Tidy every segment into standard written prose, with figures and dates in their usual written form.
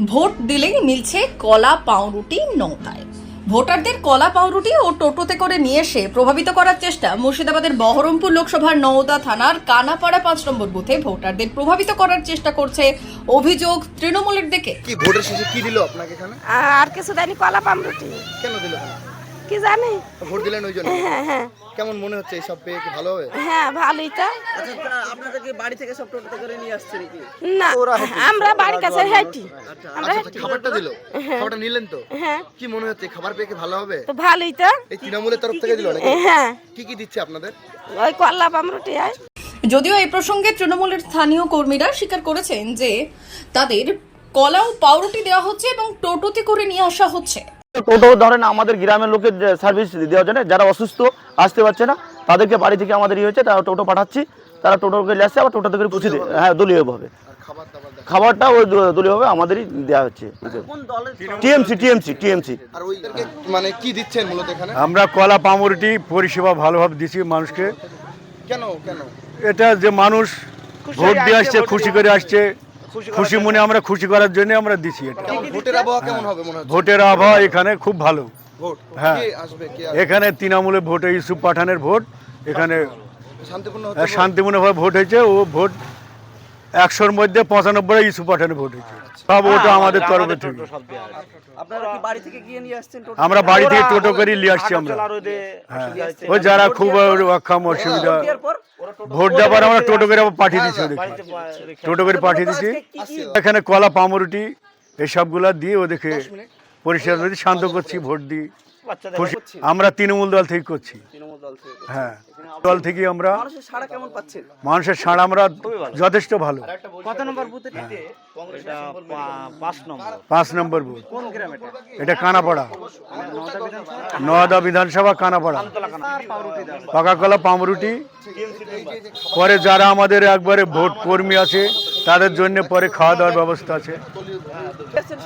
Vote দিলেই মিলছে কলা পাউরুটি নৌকায়। ভোটারদের কলা পাউরুটি ও টোটোতে করে নিয়ে এসে প্রভাবিত করার চেষ্টা। মুর্শিদাবাদের বহরমপুর লোকসভার নওদা থানার কানাপাড়া 5 নম্বর বুথে ভোটারদের প্রভাবিত করার চেষ্টা করছে অভিযোগ তৃণমূলের দিকে। কি ভোটের শেষে কি দিল আপনাকে এখানে? আর কিছু দেয়নি, কলা পাউরুটি। কেন দিল? কি জানি। ভোট দিলেন ওই জন্য? হ্যাঁ হ্যাঁ কেমন মনে হচ্ছে এইসব পেয়ে? কি ভালো হবে? হ্যাঁ, ভালোই তো। আচ্ছা, আপনাদেরকে বাড়ি থেকে সব টোটোতে করে নিয়ে আসছে নাকি? না, আমরা বাড়ির কাছে হাঁটি। আমরা আচ্ছা, খাবারটা দিল, খাবারটা নিলেন তো? হ্যাঁ, কি মনে হচ্ছে খাবার পেয়ে কি ভালো হবে? তো ভালোই তো। এই তৃণমূলের তরফ থেকে দিল নাকি? হ্যাঁ, কি কি দিচ্ছে আপনাদের? ওই কলা পাউরুটি। যদিও এই প্রসঙ্গে তৃণমূলের স্থানীয় কর্মীরা স্বীকার করেছেন যে তাদের কলা ও পাউরুটি দেওয়া হচ্ছে এবং টোটোতে করে নিয়ে আসা হচ্ছে। টোটো ধরেন আমাদের গ্রামের লোকের যে সার্ভিস দেওয়ার জন্য, যারা অসুস্থ আসতে পারছে না তাদেরকে বাড়ি থেকে আমাদের হয়েছে, তারা টোটো পাঠাচ্ছি, তারা টোটো করে আসছে, আবার টোটো থেকে পৌঁছে দেয়। হ্যাঁ, দলীয়ভাবে খাবারটা ওই দলীয়ভাবে আমাদেরই দেওয়া হচ্ছে। কোন দলের? টিএমসি। আর ওইদেরকে মানে কি দিচ্ছেন মূলত এখানে? আমরা কলা পাউরুটি পরিষেবা ভালোভাবে দিচ্ছি মানুষকে। কেন কেন? এটা যে মানুষ ভোট দিয়ে আসছে, খুশি করে আসছে, খুশি মনে আমরা খুশি করার জন্য আমরা দিচ্ছি এটা। কেমন ভোটের আবহাওয়া কেমন হবে মনে হচ্ছে? ভোটের আবহাওয়া এখানে খুব ভালো। ভোট হ্যাঁ। কে আসবে কে আসবে? এখানে তৃণমূলের ভোটে ইউসুফ পাঠানের ভোট, এখানে শান্তিপূর্ণ হচ্ছে ভোট? শান্তিপূর্ণভাবে ভোট হয়েছে। ও ভোট 100-র মধ্যে 95 ইউসুফ পাঠানের ভোট হয়েছে। সব ওটা আমাদের তরফে থেকে। আপনারা কি বাড়ি থেকে গিয়ে নিয়ে আসছেন টোটো? আমরা বাড়ি থেকে টোটো করে নিয়ে আসছি আমরা। হ্যাঁ, ওই যারা খুব অক্ষম অসুবিধা ভোট দেওয়ার আমরা টোটো করে পাঠিয়ে দিচ্ছি, টোটো করে পাঠিয়ে দিচ্ছি। এখানে কলা পাউরুটি এসবগুলা দিয়ে ওদেরকে পরিষ্কার করে শান্ত করছি, ভোট দিই খুশি। আমরা তৃণমূল দল থেকে করছি। তৃণমূল দল থেকে। হ্যাঁ, দল থেকে আমরা মানুষের সাড়া কেমন পাচ্ছেন? মানুষের সাড়া আমরা যথেষ্ট ভালো। কত নম্বর বুথে? এটা 5 নম্বর। 5 নম্বর বুথ। কোন গ্রাম এটা? এটা কানাপাড়া, নওদা বিধানসভা কানাপাড়া। পাকা কলা পাউরুটি পরে যারা আমাদের একবারে ভোট কর্মী আছে তাদের জন্য পরে খাওয়া দাওয়ার ব্যবস্থা আছে।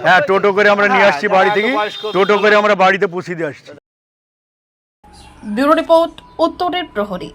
হ্যাঁ, টোটো করে আমরা নিয়ে আসছি বাড়ি থেকে, টোটো করে আমরা বাড়িতে পৌঁছে দিয়ে আসছি। ব্যুরো রিপোর্ট, উত্তরের প্রহরী।